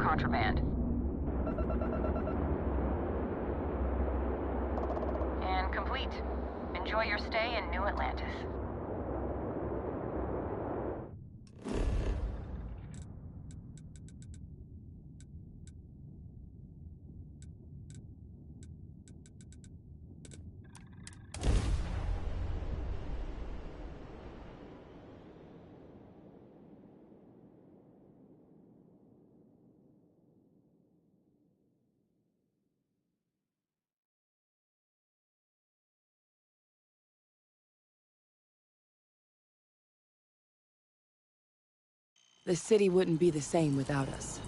contraband. And complete. Enjoy your stay in New Atlantis. The city wouldn't be the same without us.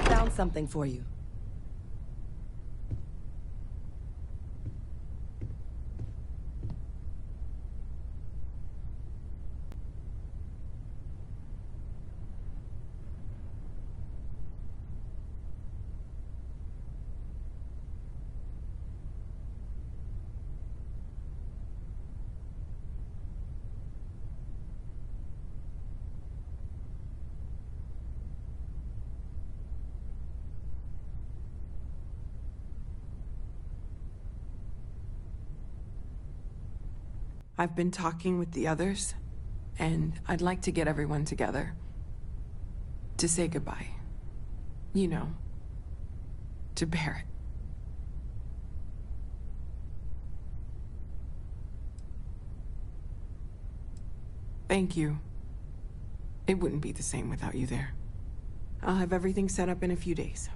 Found something for you. I've been talking with the others, and I'd like to get everyone together. To say goodbye. You know, to Barrett. Thank you. It wouldn't be the same without you there. I'll have everything set up in a few days.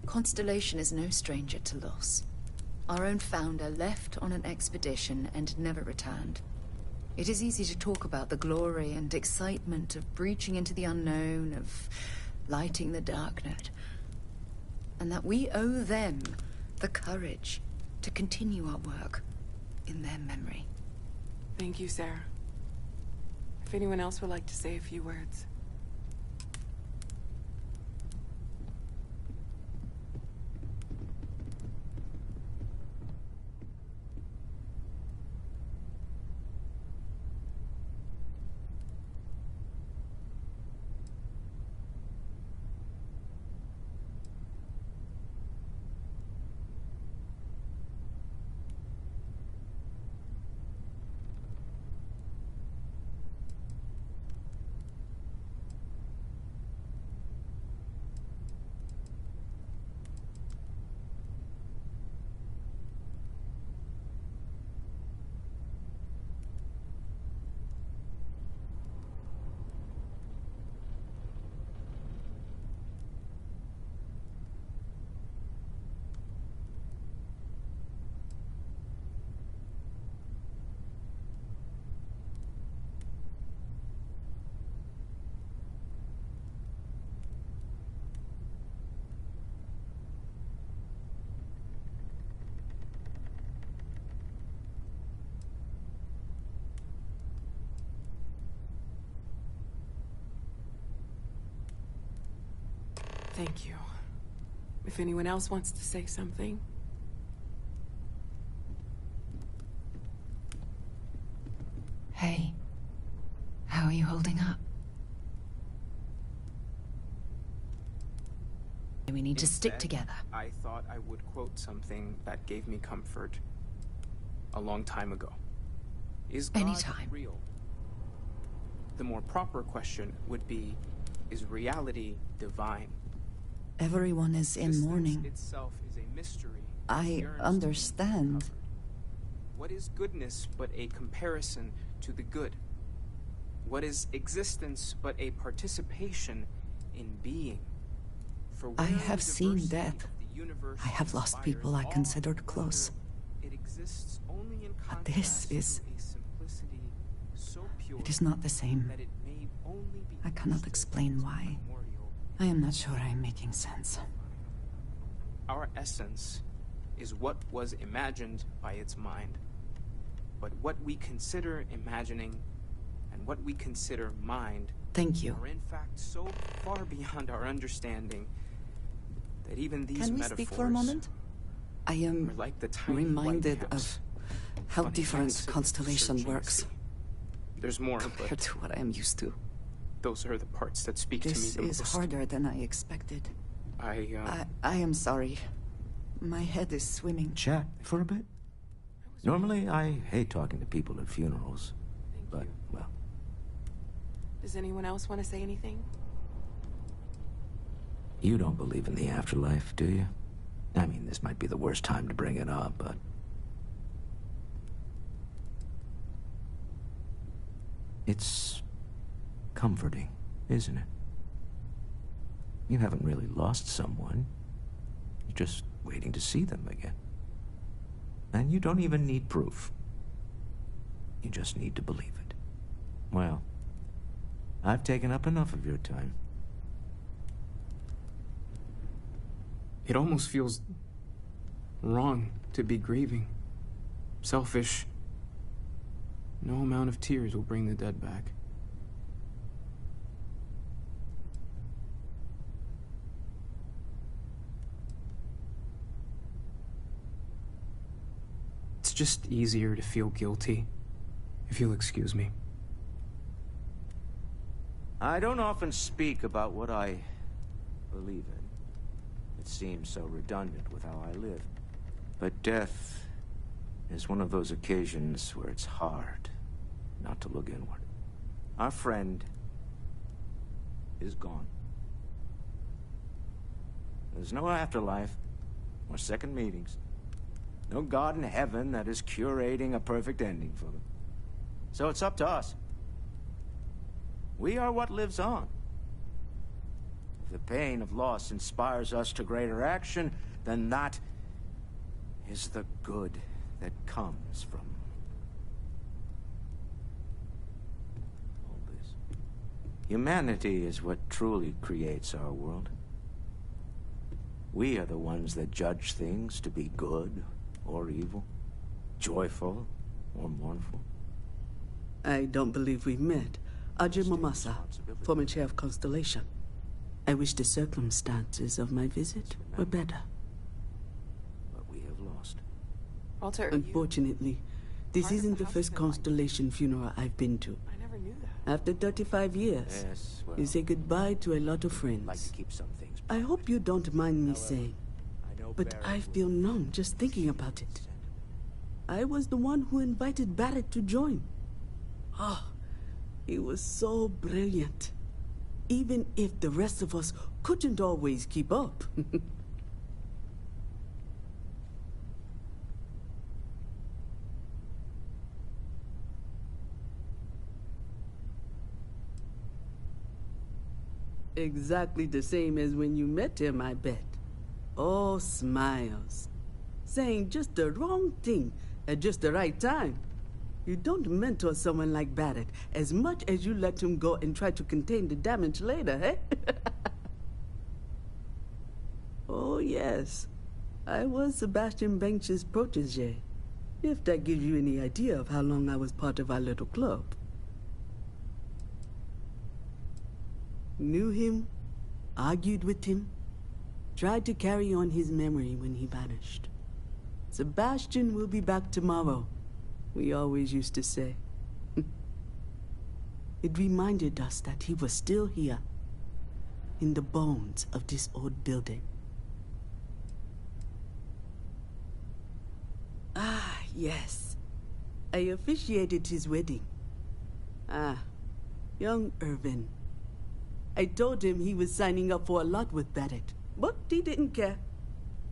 Constellation is no stranger to loss. Our own founder left on an expedition and never returned. It is easy to talk about the glory and excitement of breaching into the unknown, of lighting the darknet. and that we owe them the courage to continue our work in their memory. Thank you, Sarah. If anyone else would like to say a few words. Thank you. If anyone else wants to say something. Hey, how are you holding up? We need to stick Instead, together. I thought I would quote something that gave me comfort a long time ago. Is God Anytime. real? The more proper question would be, is reality divine? Everyone is in Existence mourning. itself is a mystery. I yearns to be understand. uncovered. What is goodness but a comparison to the good? What is existence but a participation in being? For I where have the seen diversity death. of the universe I have lost inspires people I awe considered and close. wonder, it exists only in But this contrast is... to a simplicity so pure It is not the same. that it may only be I cannot understood explain as why. primordial. I am not sure I am making sense. Our essence is what was imagined by its mind. But what we consider imagining and what we consider mind Thank you. are in fact so far beyond our understanding that even these Can we metaphors speak for a moment? I are am like the tiny reminded white caps of how on a different massive Constellation surging works sea. There's more, compared but to what I am used to. those are the parts that speak This to me the is most. harder than I expected. I I am sorry. My head is swimming. Chat for a bit? Normally, I hate talking to people at funerals. Thank But, you. well, Does anyone else want to say anything? you don't believe in the afterlife, do you? I mean, this might be the worst time to bring it up, but... It's comforting, isn't it? You haven't really lost someone. You're just waiting to see them again. And you don't even need proof. You just need to believe it. Well, I've taken up enough of your time. It almost feels wrong to be grieving. Selfish. No amount of tears will bring the dead back. It's just easier to feel guilty, if you'll excuse me. I don't often speak about what I believe in. It seems so redundant with how I live. But death is one of those occasions where it's hard not to look inward. Our friend is gone. There's no afterlife, or second meetings. No God in heaven that is curating a perfect ending for them. So it's up to us. We are what lives on. If the pain of loss inspires us to greater action, then that is the good that comes from all this. Humanity is what truly creates our world. We are the ones that judge things to be good or evil, joyful or mournful. I don't believe we've met. Ajay Mamasa, former chair of Constellation. I wish the circumstances of my visit were better. But we have lost. Walter, Unfortunately, this part of isn't the the house first been like- Constellation funeral I've been to. I never knew that. After 35 years, Yes, well, you say goodbye to a lot of I'd like friends. to keep some things I hope you don't mind me saying, I know but Barrett I would- feel numb just thinking about it. I was the one who invited Barrett to join. Oh, he was so brilliant. Even if the rest of us couldn't always keep up. Exactly the same as when you met him, I bet. Oh, smiles. Saying just the wrong thing at just the right time. You don't mentor someone like Barrett as much as you let him go and try to contain the damage later, eh? Oh, yes. I was Sebastian Banks's protege. If that gives you any idea of how long I was part of our little club. Knew him, argued with him, tried to carry on his memory when he vanished. Sebastian will be back tomorrow, we always used to say. It reminded us that he was still here, in the bones of this old building. Ah, yes. I officiated his wedding. Ah, young Irvin. I told him he was signing up for a lot with Barrett, but he didn't care.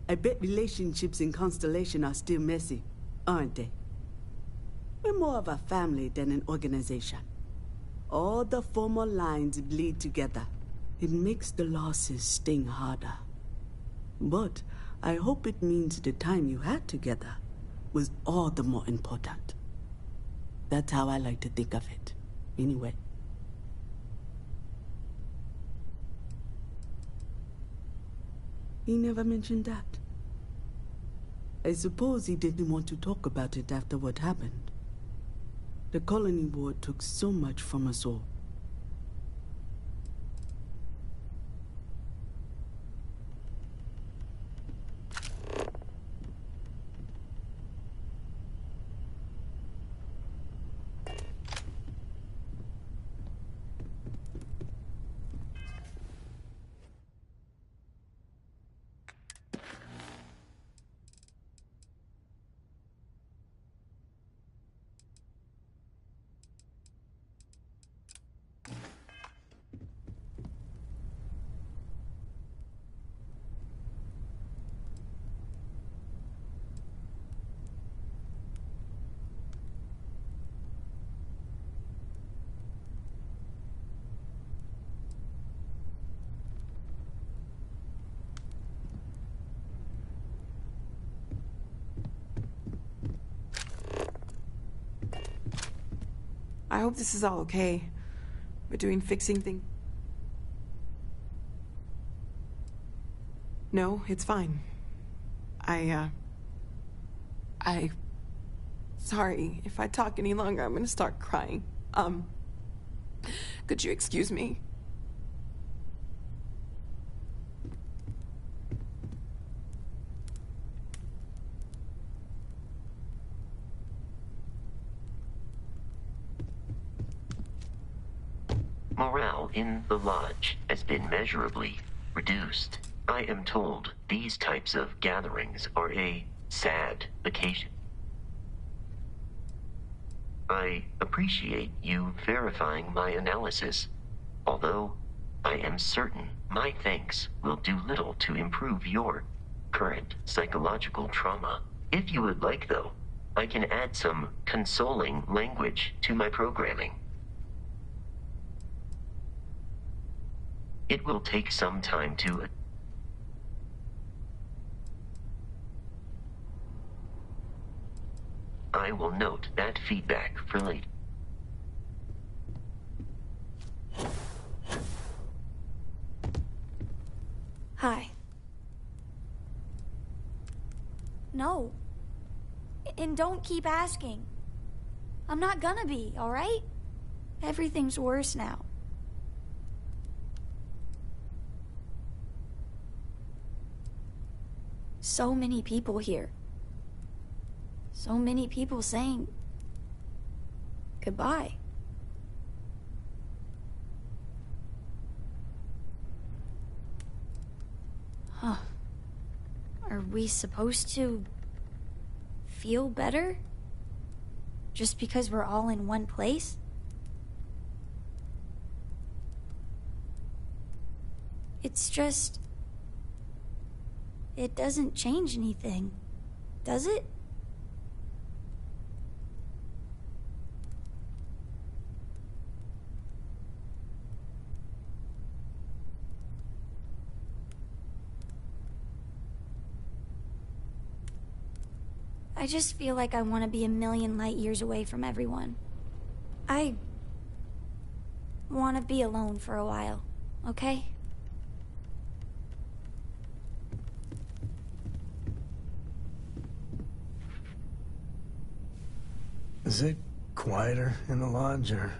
I bet relationships in Constellation are still messy, aren't they? We're more of a family than an organization. All the former lines bleed together. It makes the losses sting harder. But I hope it means the time you had together was all the more important. That's how I like to think of it, anyway. He never mentioned that. I suppose he didn't want to talk about it after what happened. The colony war took so much from us all. I hope this is all okay. We're doing fixing things. No, it's fine. Sorry, if I talk any longer, I'm gonna start crying. Could you excuse me? Morale in the lodge has been measurably reduced. I am told these types of gatherings are a sad occasion. I appreciate you verifying my analysis, although I am certain my thanks will do little to improve your current psychological trauma. If you would like, though, I can add some consoling language to my programming. It will take some time to... I will note that feedback for later. Hi. no. And don't keep asking. I'm not gonna be, alright? Everything's worse now. So many people here. So many people saying goodbye. Huh. Are we supposed to feel better? Just because we're all in one place? It's just... it doesn't change anything, does it? I just feel like I want to be a million light years away from everyone. I want to be alone for a while, okay? Is it quieter in the lodge, or...?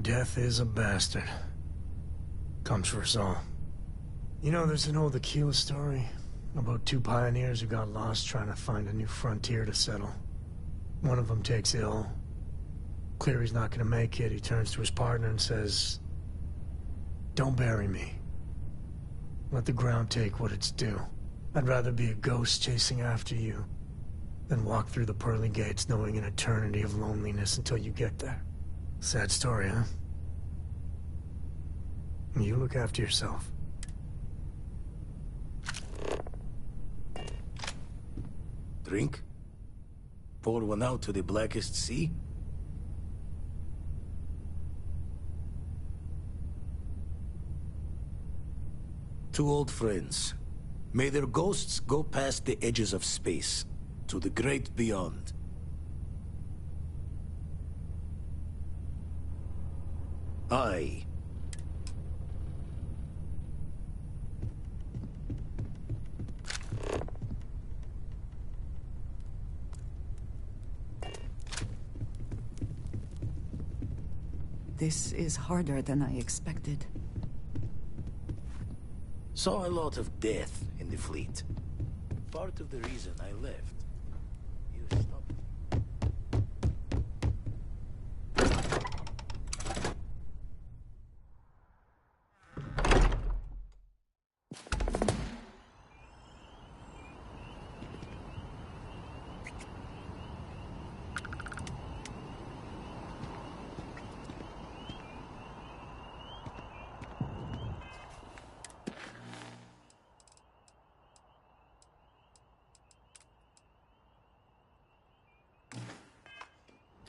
Death is a bastard. Comes for us all. You know, there's an old Aquila story about two pioneers who got lost trying to find a new frontier to settle. One of them takes ill. Clear he's not gonna make it, he turns to his partner and says, "Don't bury me. Let the ground take what it's due. I'd rather be a ghost chasing after you than walk through the pearly gates knowing an eternity of loneliness until you get there." Sad story, huh? You look after yourself. Drink? Pour one out to the blackest sea? Two old friends. May their ghosts go past the edges of space, to the great beyond. Aye. This is harder than I expected. Saw a lot of death in the fleet. Part of the reason I left. You stopped.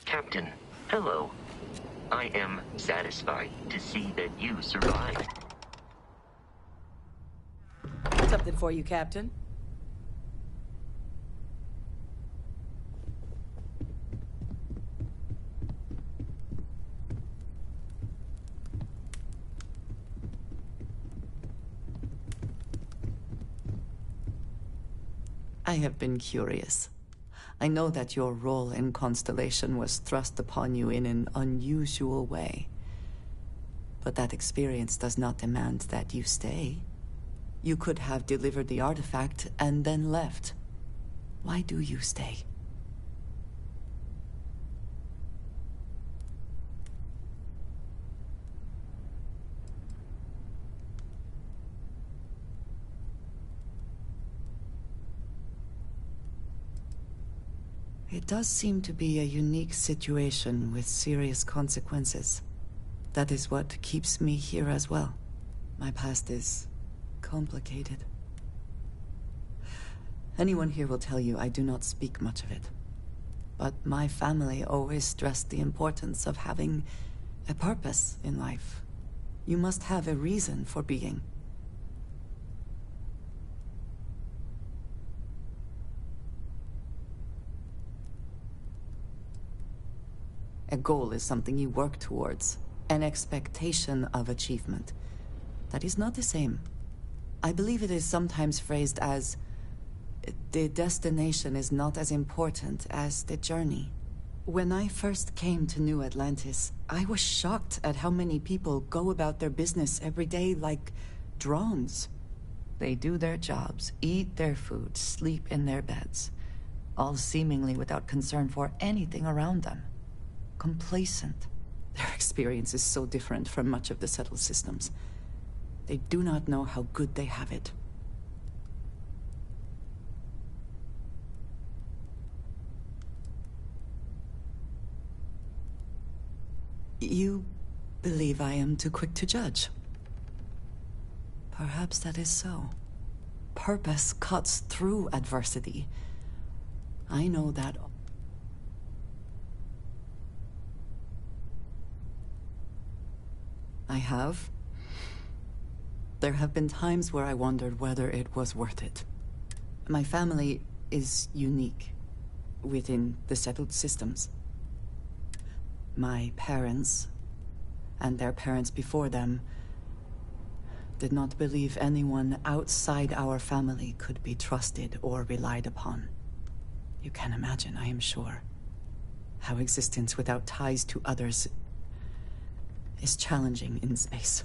Captain, hello. I am satisfied to see that you survived. Something for you, Captain. I have been curious. I know that your role in Constellation was thrust upon you in an unusual way. But that experience does not demand that you stay. You could have delivered the artifact and then left. Why do you stay? It does seem to be a unique situation with serious consequences. That is what keeps me here as well. My past is complicated. Anyone here will tell you I do not speak much of it. But my family always stressed the importance of having a purpose in life. You must have a reason for being. A goal is something you work towards, an expectation of achievement. That is not the same I believe it is sometimes phrased as, the destination is not as important as the journey. When I first came to New Atlantis, I was shocked at how many people go about their business every day like drones. They do their jobs, eat their food, sleep in their beds, all seemingly without concern for anything around them. Complacent. Their experience is so different from much of the settled systems. They do not know how good they have it. You believe I am too quick to judge. Perhaps that is so. Purpose cuts through adversity. I know that. I have. There have been times where I wondered whether it was worth it. My family is unique within the settled systems. My parents, and their parents before them, did not believe anyone outside our family could be trusted or relied upon. You can imagine, I am sure, how existence without ties to others is challenging in space.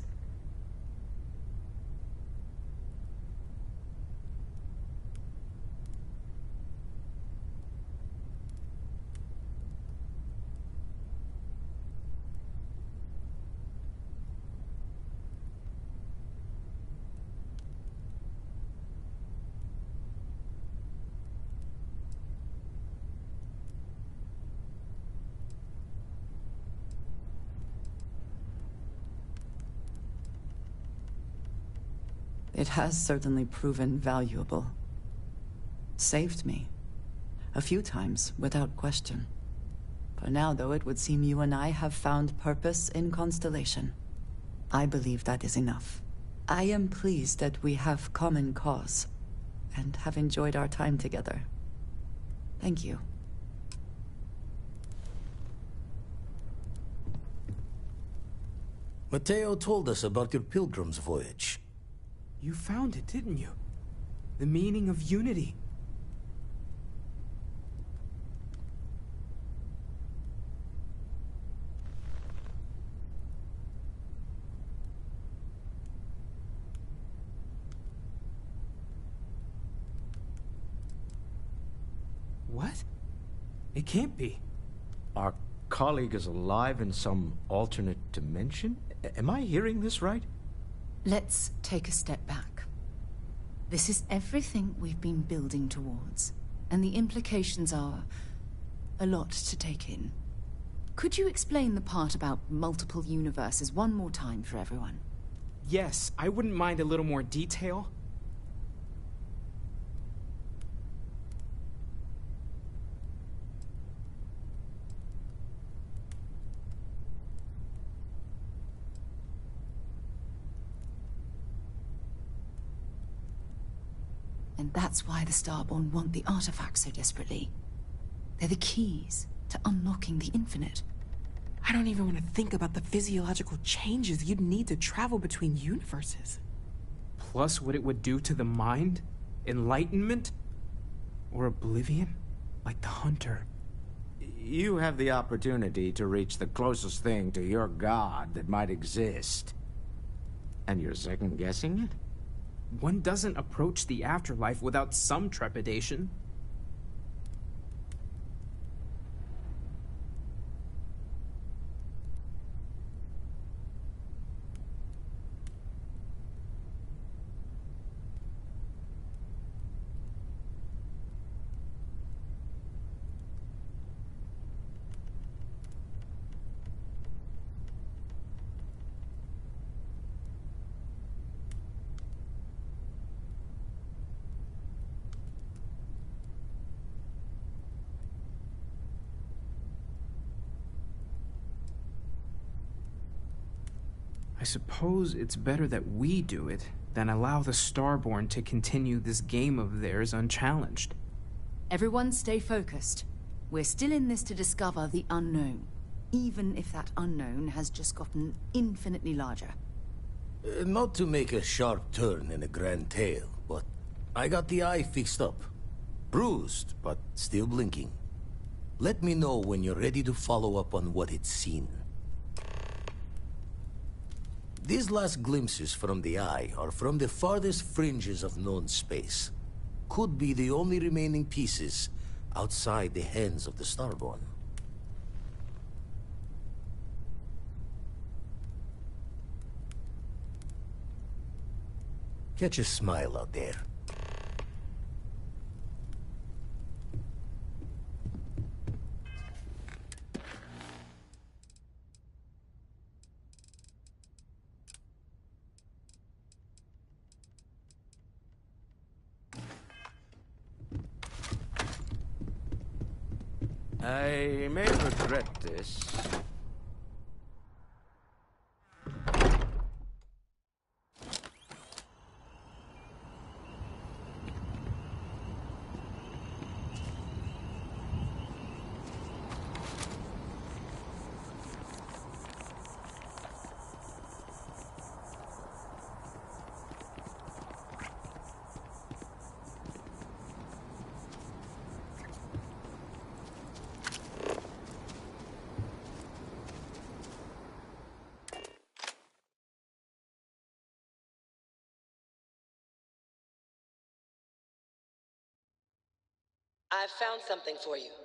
It has certainly proven valuable. Saved me. A few times, without question. For now, though, it would seem you and I have found purpose in Constellation. I believe that is enough. I am pleased that we have common cause, and have enjoyed our time together. Thank you. Mateo told us about your pilgrim's voyage. You found it, didn't you? The meaning of unity. What? It can't be. Our colleague is alive in some alternate dimension? Am I hearing this right? Let's take a step back. This is everything we've been building towards, and the implications are a lot to take in. Could you explain the part about multiple universes one more time for everyone? Yes, I wouldn't mind a little more detail. And that's why the Starborn want the artifacts so desperately. They're the keys to unlocking the infinite. I don't even want to think about the physiological changes you'd need to travel between universes. Plus what it would do to the mind? Enlightenment? Or oblivion? Like the Hunter. You have the opportunity to reach the closest thing to your god that might exist. And you're second-guessing it? One doesn't approach the afterlife without some trepidation. I suppose it's better that we do it than allow the Starborn to continue this game of theirs unchallenged. Everyone stay focused. We're still in this to discover the unknown, even if that unknown has just gotten infinitely larger. Not to make a sharp turn in a grand tale, but I got the eye fixed up. Bruised, but still blinking. Let me know when you're ready to follow up on what it's seen. These last glimpses from the eye are from the farthest fringes of known space. Could be the only remaining pieces outside the hands of the Starborn. Catch a smile out there. I may regret this. I've found something for you.